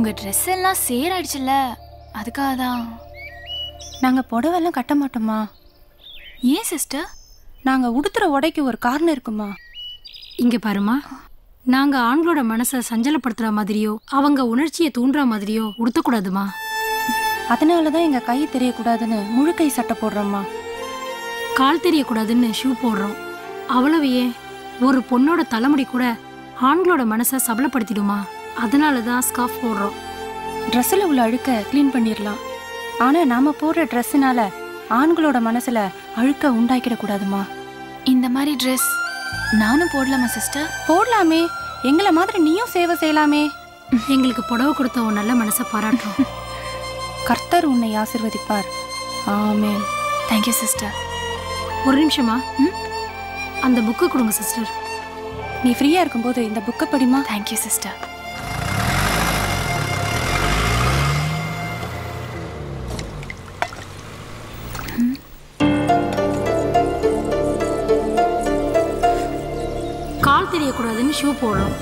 உங்க ட்ரெஸ் எல்லாம் சேராயிடுச்சுல்ல, அதுக்காக தான். நாங்க புடவெல்லாம் கட்ட மாட்டோமா? ஏன் சிஸ்டர்? நாங்க உடுத்துற உடைக்கு ஒரு காரணம் இருக்குமா? இங்க பாருமா, நாங்க ஆண்களோட மனசை சஞ்சலப்படுத்துற மாதிரியோ அவங்க உணர்ச்சியை தூண்டுற மாதிரியோ உடுத்தக்கூடாதுமா. அதனாலதான் எங்க கை தெரியக்கூடாதுன்னு முழு கை சட்டை போடுறோம்மா. கால் தெரியக்கூடாதுன்னு ஷூ போடுறோம். அவ்வளவு ஏன், ஒரு பொண்ணோட தலைமுடி கூட ஆண்களோட மனசை சபலப்படுத்திடுமா. அதனாலதான் ஸ்கார்ஃப் போடுறோம். ட்ரெஸ்ஸில் உள்ள அழுக்க க்ளீன் பண்ணிடலாம். ஆனா நாம போடுற ட்ரெஸ்ஸுனால ஆண்களோட மனசுல அழுக்க உண்டாக்கிடக்கூடாதுமா. இந்த மாதிரி ட்ரெஸ் நானும் போடலாமா சிஸ்டர்? போடலாமே, எங்களை மாதிரி நீயும் சேவை செய்யலாமே. எங்களுக்கு புடவை கொடுத்த உன் நல்ல மனசை பாராட்டுறோம். கர்த்தர் உன்னை ஆசீர்வதிப்பார். ஆமென். Thank you sister. ஒரு நிமிஷமா, அந்த புக்கு கொடுங்க சிஸ்டர். நீ ஃப்ரீயா இருக்கும்போது இந்த புக்கை படிமா. Thank you sister. கால் தெரியக்கூடாதுன்னு ஷூ போடுறோம்.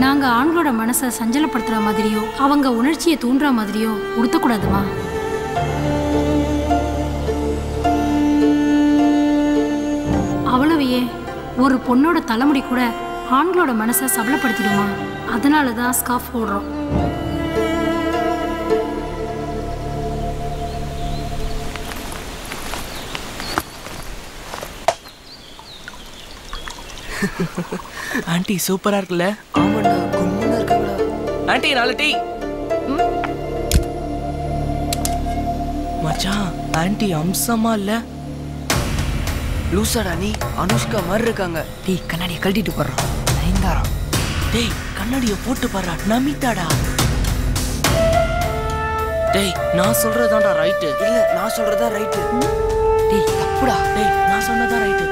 நாங்க ஆண்களோட மனசை சஞ்சலப்படுத்துற மாதிரியோ அவங்க உணர்ச்சியை தூண்டுற மாதிரியோ உடுத்தக்கூடாதுமா. அவ்வளவு ஏன், ஒரு பொண்ணோட தலைமுடி கூட ஆண்களோட மனசை சபலப்படுத்திடுமா. அதனாலதான் ஸ்கார்ஃப் போடுறோம். ஆண்டி சூப்பரா இருக்குல்ல? ஆமாண்டா, கும்முன்னு இருக்காங்களா? Aunty 4 tea. மச்சான், ஆண்டி அம்சமா இல்ல? லூசாடா நீ, அனுஷ்கா மாதிரி இருக்காங்க. டேய் கண்ணாடியை கழட்டிட்டு போடுறான். நயன்தாரா. டேய் கண்ணாடியை போட்டு பாரு, நமிதாடா. டேய் நான் சொல்றதாடா ரைட்டு. இல்ல நான் சொல்றதா ரைட்டு. டேய் தப்புடா. டேய் நான் சொன்னதா ரைட்டு.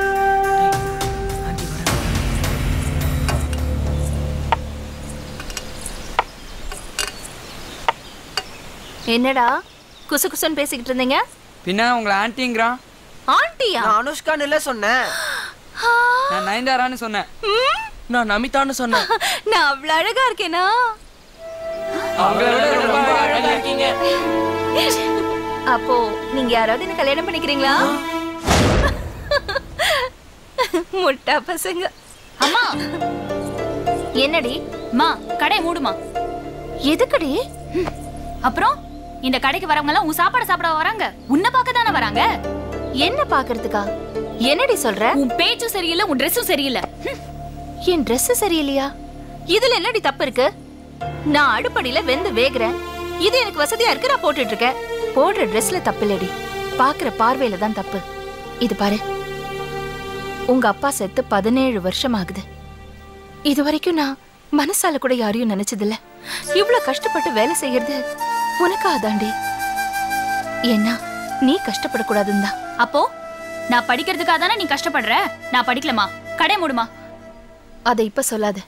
என்னடா குசு குசுன்னு பேசிக்கிட்டு இருந்தீங்க? பின்ன உங்களை ஆன்ட்டிங்கிறான். ஆண்டியா? நான் அனுஷ்கான்னு இல்ல சொன்னேன், நான் நயன்தாரான்னு சொன்னேன். நான் நமிதான்னு சொன்னேன். நான் அவ்வளவு அழகா இருக்கேனா? அப்போ நீங்க யாராவது என்ன கல்யாணம் பண்ணிக்கிறீங்களா? முட்டா பசங்க. அம்மா என்னடி? மா கடை மூடுமா. எதுக்கடி? அப்புறம் இந்த கடைக்கு வரவங்க எல்லாம் உன் சாப்பாடு சாப்பிட வராங்க, உன்னை பார்க்க தானே வராங்க. என்ன பாக்குறதுக்கா? என்னடி சொல்ற? உன் பேச்சும் சரியில்லை, உன் ட்ரெஸ்ஸும் சரியில்லை. என் ட்ரெஸ் சரியில்லையா? இதுல என்னடி தப்பு இருக்கு? நான் அடுப்படியில வெந்து வேகுறேன், இது எனக்கு வசதியா இருக்கு, நான் போட்டுட்டு இருக்கேன். போடுற ட்ரெஸ்ல தப்பு இல்லடி, பாக்குற பார்வையில தான் தப்பு. இது பாரு, உங்க அப்பா செத்து 17 வருஷம் ஆகுது. இது வரைக்கும் நான் மனசால கூட யாரையும் நினைச்சதில்ல. இவ்வளவு கஷ்டப்பட்டு வேலை செய்யறது உனக்காதாண்டி. ஏன்னா நீ கஷ்டப்படக்கூடாதுன்னு தான். அப்போ நான் படிக்கிறதுக்காக தானே நீ கஷ்டப்படுற? நான் படிக்கலமா, கடை மூடுமா. அதை இப்ப சொல்லாத.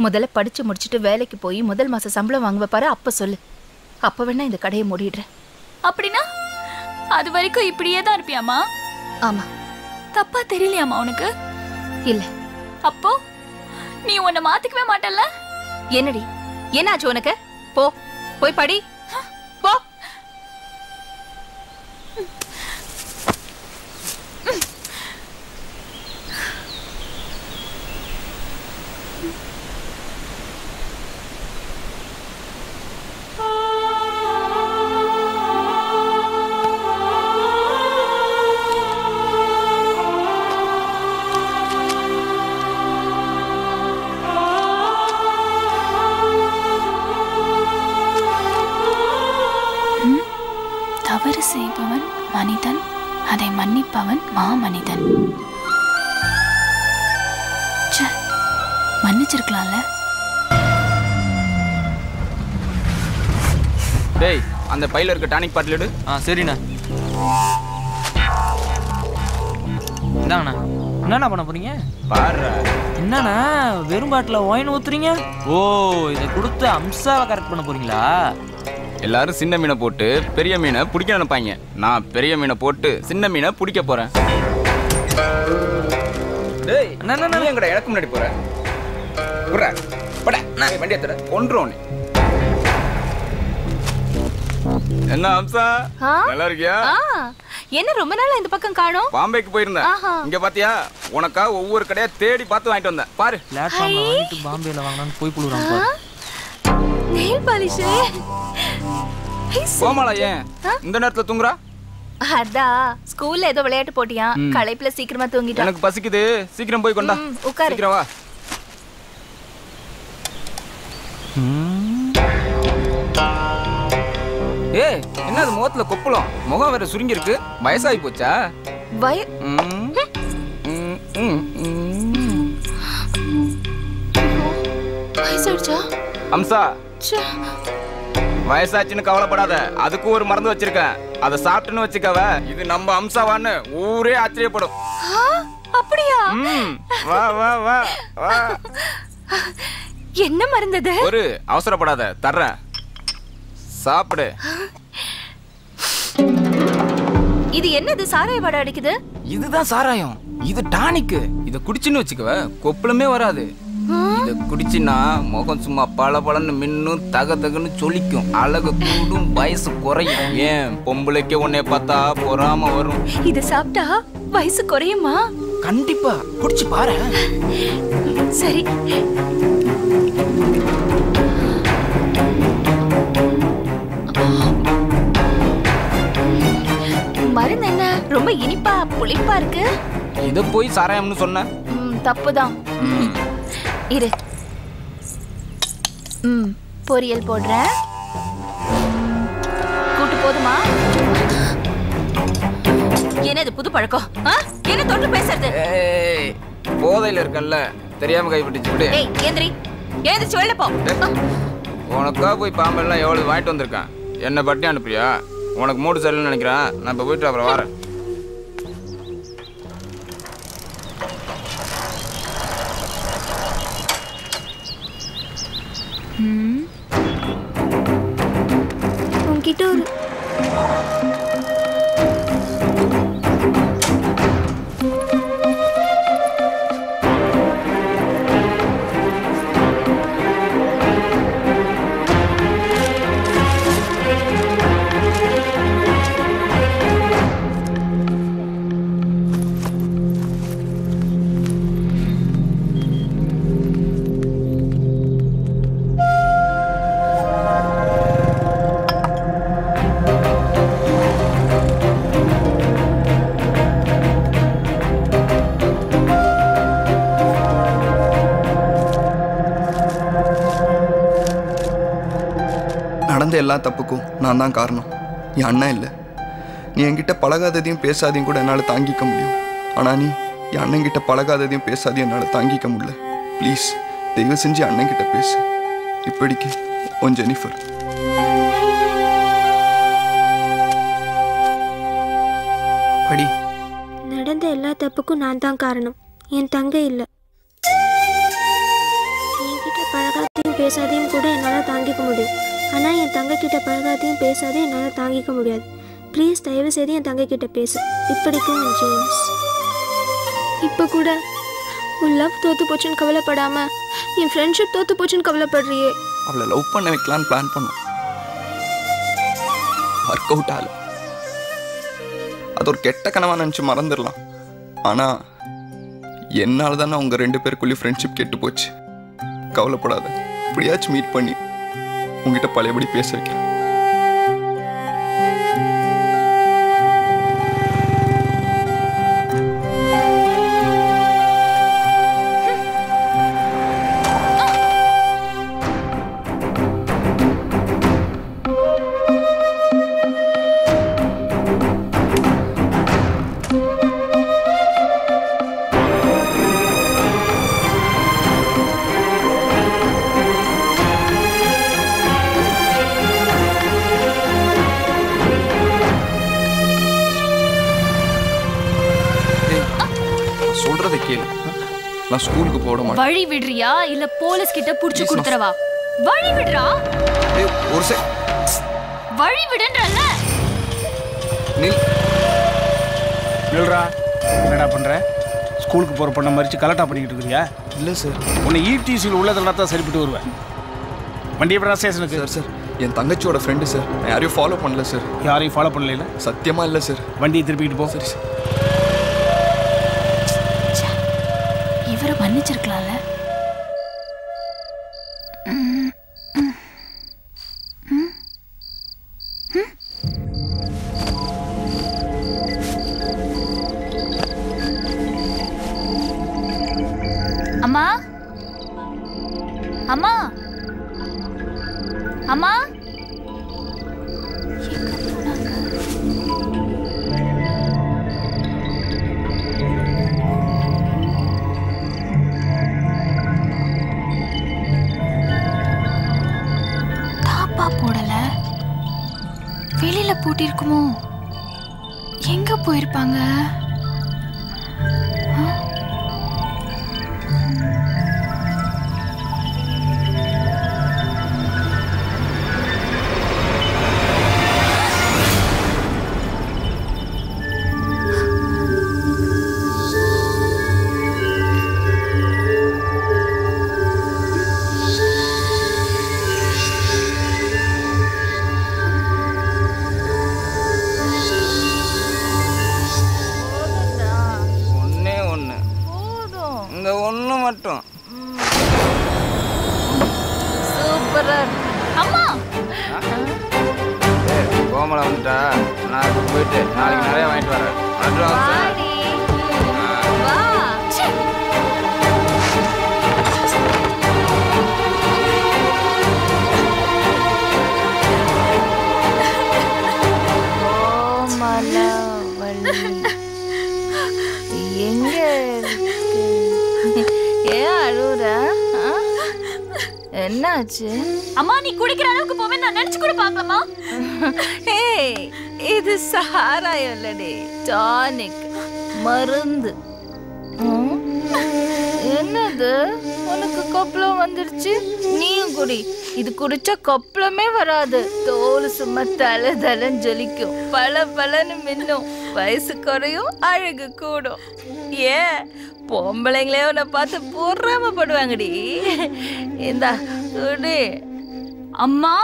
முதல்ல படிச்சு முடிச்சுட்டு வேலைக்கு போய் முதல் மாசம் சம்பளம் வாங்குவ பாரு, அப்ப சொல்லு. அப்ப வேணா இந்த கடையை மூடிடுறேன். அப்படின்னா அது வரைக்கும் இப்படியே தான் இருப்பியாமா? ஆமா. தப்பா தெரியலையாமா உனக்கு? இல்ல. அப்போ நீ உன்னை மாத்திக்கவே மாட்டல்ல? என்னடி என்னாச்சு உனக்கு? போ போய் படி போ. தவறு செய்பவன் மனிதன், அதை மன்னிப்பவன் மாமனிதன். மன்னிச்சிருக்கலாம்ல. டேய் அந்த பையில இருக்க டானிக் பாட்டில் எடு. சரிண்ணா. இந்தாங்கண்ணா. என்னண்ணா பண்ண போறீங்க? பாரு என்னண்ணா வெறும் பாட்டில் ஒயின் ஊத்துறீங்க? ஓ, இதை கொடுத்து அம்சாவை கரெக்ட் பண்ண போறீங்களா? எல்லாரும் சின்ன மீனை போட்டு பெரிய மீனை பிடிக்க நினைப்பாங்க. நான் பெரிய மீனை போட்டு சின்ன மீனை பிடிக்க போறேன். டேய் நீ எங்கடா எனக்கு முன்னாடி போற புறா பட நான் வண்டி ஏத்துற கொன்றும் நீ என்ன அம்சா நல்லா இருக்கியா என்ன ரொம்ப நாளா இந்த பக்கம் காணோம் பாம்பேக்கு போயிருந்தேன் இங்க பாத்தியா உனக்கா ஒவ்வொரு கடையா தேடி பார்த்து வாங்கிட்டு வந்தேன் பாரு பிளாட்ஃபார்ம்ல வாங்கிட்டு பாம்பேல வாங்கலாம்னு போய் புளுறான் பாரு நெயில் பாலிஷ் கோமாளா ஏன் இந்த நேரத்துல தூங்குறா அதான் ஸ்கூல்ல ஏதோ விளையாட்டு போட்டியா களைப்புல சீக்கிரமா தூங்கிட்டா எனக்கு பசிக்குது சீக்கிரம் போய் கொண்டா உட்காரு சீக்கிரம் வா ஏய் என்னது முகத்துல கொப்பளம் முகம் வேற சுருங்கி இருக்கு வயசாகி போச்சா வயசாயிடுச்சா அம்சா வயசாச்சுன்னு கவலைப்படாத அதுக்கு ஒரு மருந்து வச்சிருக்கேன் அதை சாப்பிட்டுன்னு வச்சுக்கவ இது நம்ம அம்சாவான்னு ஊரே ஆச்சரியப்படும் அப்படியா வா வா வா வா என்ன மருந்தது ஒரு அவசரப்படாத தர்றேன் சாப்பிடு இது என்னது சாராய வாடை அடிக்குது இதுதான் சாராயம் இது டானிக்கு இத குடிச்சுன்னு வச்சுக்கவ கொப்பளமே வராது இத குடிச்சினா முகம் சும்மா பளபளன்னு மின்னும் தகன்னு சொலிக்கும் அழகு கூடும் வயசு குறையும் ஏன் பொம்பளைக்கு உன்னை பார்த்தா பொறாம வரும் இத சாப்பிட்டா வயசு குறையுமா கண்டிப்பா குடிச்சு பாரு சரி மருந்து என்ன ரொம்ப இனிப்பா புளிப்பா இருக்கு இத போய் சாராயம்னு சொன்ன தப்புதான் இரு பொரியல் போடுறேன் கூட்டு போதுமா என்னது புது பழக்கம் என்ன தொட்டு பேசுறது போதையில இருக்கல்ல தெரியாம கைப்பட்டுச்சு விடு ஏய் ஏந்திரி ஏந்திரிச்சு வெளில போ உனக்கா போய் பாம்பெல்லாம் எவ்வளவு வாங்கிட்டு வந்திருக்கேன் என்ன பட்டி அனுப்புறியா உனக்கு மூடு சரியில்லைன்னு நினைக்கிறேன் நான் இப்ப போயிட்டு அப்புறம் வரேன் உன்கிட்ட ஒரு நடந்த எல்லா தப்புக்கும் நான் தான் காரணம் என் அண்ணன் இல்லை நீ என்கிட்ட பழகாததையும் பேசாதையும் கூட என்னால் தாங்கிக்க முடியும் ஆனால் நீ என் அண்ணன்கிட்ட பழகாததையும் பேசாதையும் என்னால் தாங்கிக்க முடியல ப்ளீஸ் தயவு செஞ்சு அண்ணன்கிட்ட பேசு இப்படிக்கு உன் ஜெனிஃபர் படி நடந்த எல்லா தப்புக்கும் நான் தான் காரணம் என் தங்கை இல்லை என்கிட்ட பழகாதையும் பேசாதையும் கூட என்னால் தாங்கிக்க முடியும் ஆனால் என் தங்கைக்கிட்ட பழகாதையும் பேசாதையும் என்னால் தாங்கிக்க முடியாது ப்ளீஸ் தயவு செய்து என் தங்கைக்கிட்ட பேசு இப்படிக்கும் ஜேம்ஸ் இப்போ கூட உன் லவ் தோத்து போச்சுன்னு கவலைப்படாம என் ஃப்ரெண்ட்ஷிப் தோத்து போச்சுன்னு கவலைப்படுறியே அவளை லவ் பண்ண வைக்கலான்னு பிளான் பண்ணோம் ஒர்க் அவுட் ஆகல அது ஒரு கெட்ட கனவா நினச்சி மறந்துடலாம் ஆனால் என்னால் தானே உங்கள் 2 பேருக்குள்ளேயும் ஃப்ரெண்ட்ஷிப் கெட்டு போச்சு கவலைப்படாத இப்படியாச்சும் மீட் பண்ணி உங்ககிட்ட பழையபடி பேச வைக்கிறேன் சொல்றதை கேளு நான் ஸ்கூலுக்கு போட மாட்டேன் வழி விடுறியா இல்ல போலீஸ் கிட்ட புடிச்சு கொடுத்துறவா வழி விடுறா ஒரு வழி விடுன்றல்ல நில்றா என்னடா பண்ற ஸ்கூலுக்கு போகிற பொண்ணை மறித்து கலெக்டாக பண்ணிக்கிட்டு இருக்கிறியா? இல்லை சார். உன்னை இடிசியில் உள்ளதெல்லாம் தான் சரிப்பட்டு வருவேன். வண்டி எப்படா ஸ்டேஷனுக்கு? சார் என் தங்கச்சியோட ஃப்ரெண்டு சார். நான் யாரையும் ஃபாலோ பண்ணல சார். யாரையும் ஃபாலோ பண்ணல? சத்தியமாக இல்லை சார். வண்டியை திருப்பிக்கிட்டு போ. சரி சார். இவரை மன்னிச்சிருக்கலாம்ல. அம்மா அம்மா அம்மா தாப்பா போடல, வெளியில பூட்டிருக்குமோ? எங்க போயிருப்பாங்க? கோமலை வந்துட்டா, நான் இப்போ போயிட்டு நாளைக்கு நிறைய வாங்கிட்டு வரேன். எங்க ஏன் அழுற? என்னாச்சு? அம்மா நீ குடிக்கிற அளவுக்கு போவே நான் நினைச்சு கூட பார்க்கலாமா? ஏய், இது சாராயம் இல்லடி, டானிக், மருந்து. என்னது உனக்கு கொப்பளம் வந்துருச்சு? நீயும் குடி. இது குடிச்சா கொப்பளமே வராது. தோல் சும்மா தலை தலைன்னு ஜொலிக்கும், பல பலன்னு மின்னும், வயசு குறையும், அழகு கூடும். ஏன் பொம்பளைங்களே உன்னை பார்த்து பொறாமப்படுவாங்கடி. இந்தா குடி. அம்மா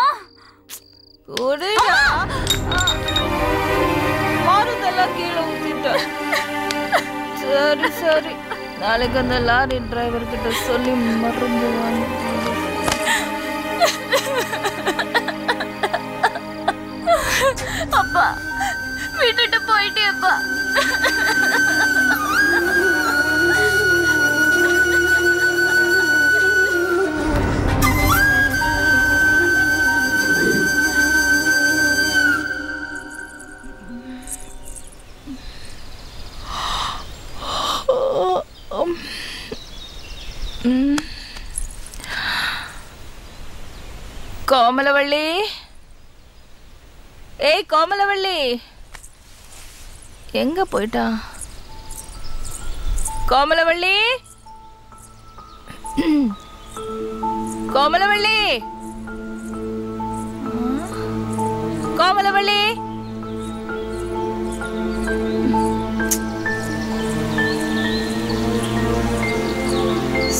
குடிடா. மருந்தெல்லாம் கீழே ஊத்திட்ட. சரி சரி, நாளைக்கு அந்த லாரி டிரைவர் கிட்ட சொல்லி மருந்து வாங்கி. அப்பா விட்டுட்டு போயிட்டேப்பா. கோமலவள்ளி, ஏய் கோமலவள்ளி, எங்க போயிட்டா? கோமலவள்ளி, கோமலவள்ளி, கோமலவள்ளி.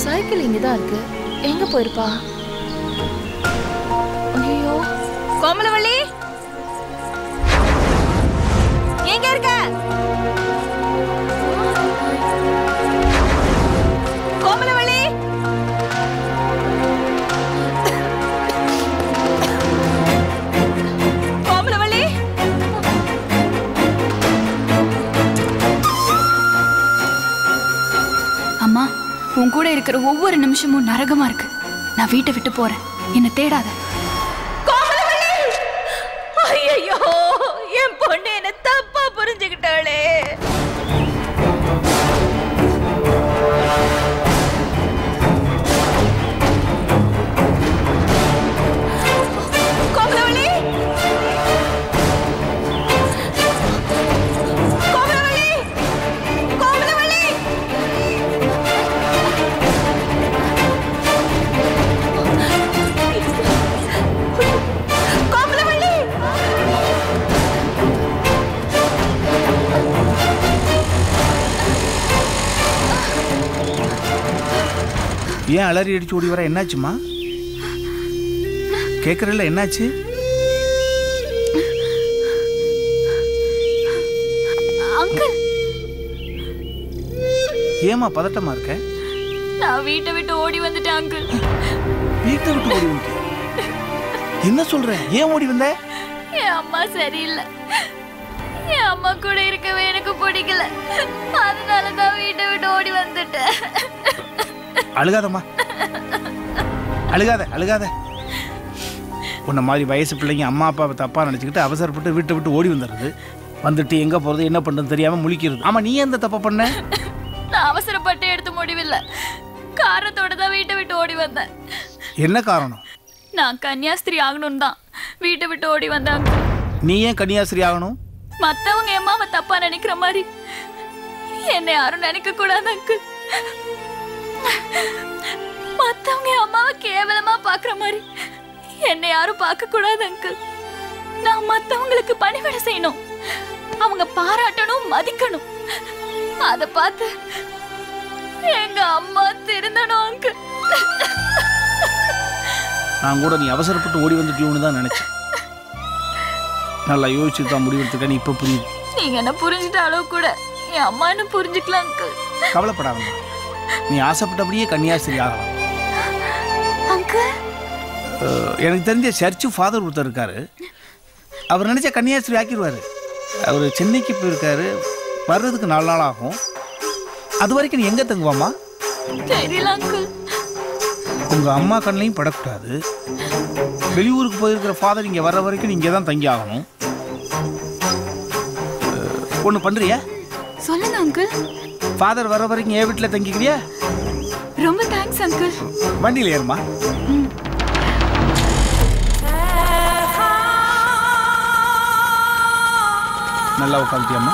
சைக்கிள் இங்கதான் இருக்கு, எங்க போயிருப்பா? ஐயோ, கோமலவள்ளி எங்க இருக்க? கோமலவள்ளி, கோமலவள்ளி. அம்மா உன் கூட இருக்கிற ஒவ்வொரு நிமிஷமும் நரகமா இருக்கு. நான் வீட்டை விட்டு போறேன், என்ன தேடாத. ஐயோ, என் பொண்ணு என்ன தப்பா புரிஞ்சுக்கிட்டாளே. கோமலவள்ளி, கோமலவள்ளி, கோமலவள்ளி. ஏன் அலறி அடிச்சு ஓடி வர? என்னாச்சுமா? கேட்கறல என்னாச்சு? அங்கிள், ஏமா பதட்டமா இருக்க? நான் வீட்டை விட்டு ஓடி வந்துட்டேன் அங்கிள். வீட்டை விட்டு ஓடி வந்து? என்ன சொல்ற? ஏன் ஓடி வந்த? என் அம்மா சரியில்லை. என் அம்மா கூட இருக்கவே எனக்கு பிடிக்கல. அதனாலதான் வீட்டை விட்டு ஓடி வந்துட்டேன். அழுகாதம்மா, அழுகாத அழுகாத. உன்ன மாதிரி வயசு பிள்ளைங்க அம்மா அப்பாவை தப்பா நினைச்சுக்கிட்டு அவசரப்பட்டு வீட்டை விட்டு ஓடி வந்துடுறது. வந்துட்டு எங்க போறது என்ன பண்றது தெரியாம முழிக்கிறது. ஆமா, நீ எந்த தப்ப பண்ண? நான் அவசரப்பட்டு எடுத்த முடிவில்லை. காரணத்தோட தான் வீட்டை விட்டு ஓடி வந்தேன். என்ன காரணம்? நான் கன்னியாஸ்திரி ஆகணும் தான் வீட்டை விட்டு ஓடி வந்தாங்க. நீ ஏன் கன்னியாஸ்திரி ஆகணும்? மத்தவங்க என் அம்மாவை தப்பா நினைக்கிற மாதிரி என்னை யாரும் நினைக்க கூடாது அங்கிள். மத்தவங்க என் அம்மாவை கேவலமா பாக்குற மாதிரி என்னை யாரும் பார்க்க கூடாது அங்கிள். நான் மத்தவங்களுக்கு பணிவிடை செய்யணும், அவங்க பாராட்டணும், மதிக்கணும். அத பார்த்து எங்க அம்மா திருந்தணும் அங்கிள். நான் கூட நீ அவசரப்பட்டு ஓடி வந்துட்டியோன்னு தான் நினைச்சேன். நல்லா யோசிச்சு தான் முடிவெடுத்துக்க. நீ இப்ப புரியுது. நீங்க என்ன புரிஞ்சுட்ட அளவு கூட என் அம்மா என்ன புரிஞ்சுக்கலாம் அங்கிள். கவலைப்படாத, நீ ஆசைப்பட்டபடியே கன்னியாஸ்திரி ஆகலாம். அங்கிள், எனக்கு தெரிஞ்ச சர்ச்சு ஃபாதர் ஒருத்தர் இருக்காரு. அவர் நினைச்சா கன்னியாஸ்திரி ஆக்கிடுவாரு. அவர் சென்னைக்கு போயிருக்காரு, வர்றதுக்கு 4 நாள் ஆகும். அது வரைக்கும் நீ எங்க தங்குவாமா? தெரியல அங்கிள். உங்க அம்மா கண்ணையும் படக்கூடாது. வெளியூருக்கு போயிருக்கிற ஃபாதர் இங்க வர்ற வரைக்கும் நீங்க தான் தங்கி ஆகணும். ஒண்ணு பண்றியா? சொல்லுங்க அங்கிள். ஃபாதர் வர்ற வரைக்கும் என் வீட்டுல தங்கிக்கிறியா? ரொம்ப தேங்க்ஸ் அங்கிள். வண்டியில ஏறுமா. நல்லா உட்காந்துட்டியாம்மா?